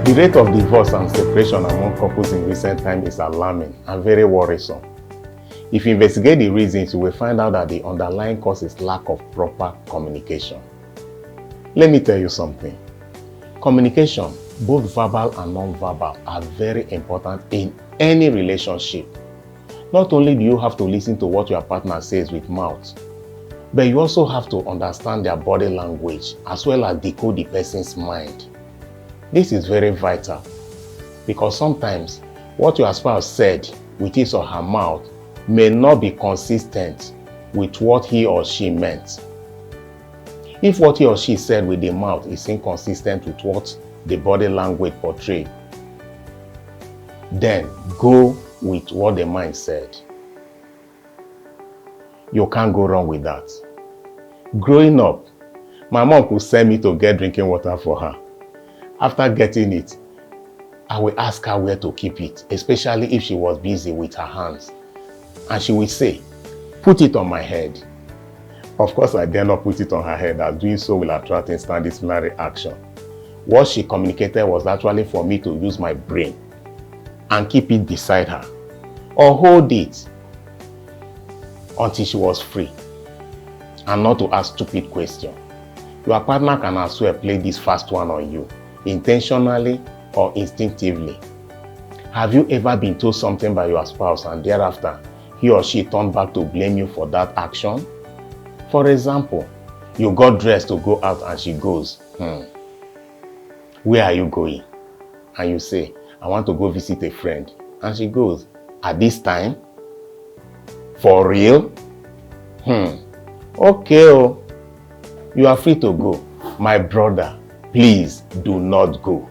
The rate of divorce and separation among couples in recent times is alarming and very worrisome. If you investigate the reasons, you will find out that the underlying cause is lack of proper communication. Let me tell you something. Communication, both verbal and non-verbal, are very important in any relationship. Not only do you have to listen to what your partner says with mouth, but you also have to understand their body language as well as decode the person's mind. This is very vital because sometimes what your spouse said with his or her mouth may not be consistent with what he or she meant. If what he or she said with the mouth is inconsistent with what the body language portrayed, then go with what the mind said. You can't go wrong with that. Growing up, my mom could send me to get drinking water for her. After getting it, I will ask her where to keep it, especially if she was busy with her hands. And she will say, "Put it on my head." Of course, I dare not put it on her head, as doing so will attract instant disciplinary action. What she communicated was actually for me to use my brain and keep it beside her, or hold it until she was free, and not to ask stupid questions. Your partner can as well play this fast one on you, intentionally or instinctively. Have you ever been told something by your spouse and thereafter he or she turned back to blame you for that action? For example, you got dressed to go out and she goes, "Where are you going?" And you say, "I want to go visit a friend." And she goes, "At this time? For real?" Okay, you are free to go. My brother, please do not go.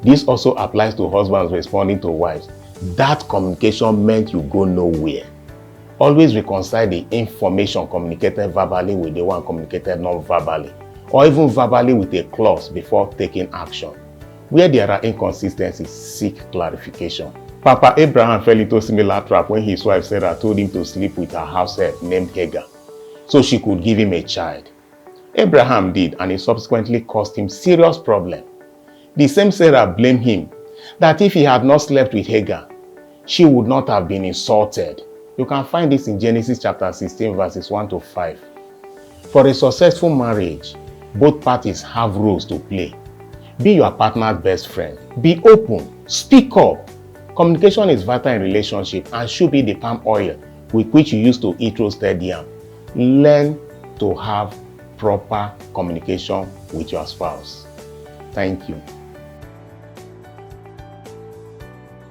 This also applies to husbands responding to wives. That communication meant you go nowhere. Always reconcile the information communicated verbally with the one communicated non-verbally, or even verbally with a clause before taking action. Where there are inconsistencies, seek clarification. Papa Abraham fell into a similar trap when his wife Sarah told him to sleep with her house help named Hagar so she could give him a child. Abraham did, and it subsequently caused him serious problem. The same Sarah blamed him that if he had not slept with Hagar, she would not have been insulted. You can find this in Genesis chapter 16 verses 1 to 5. For a successful marriage, both parties have roles to play. Be your partner's best friend. Be open. Speak up. Communication is vital in relationship and should be the palm oil with which you use to eat roasted yam. Learn to have proper communication with your spouse. Thank you.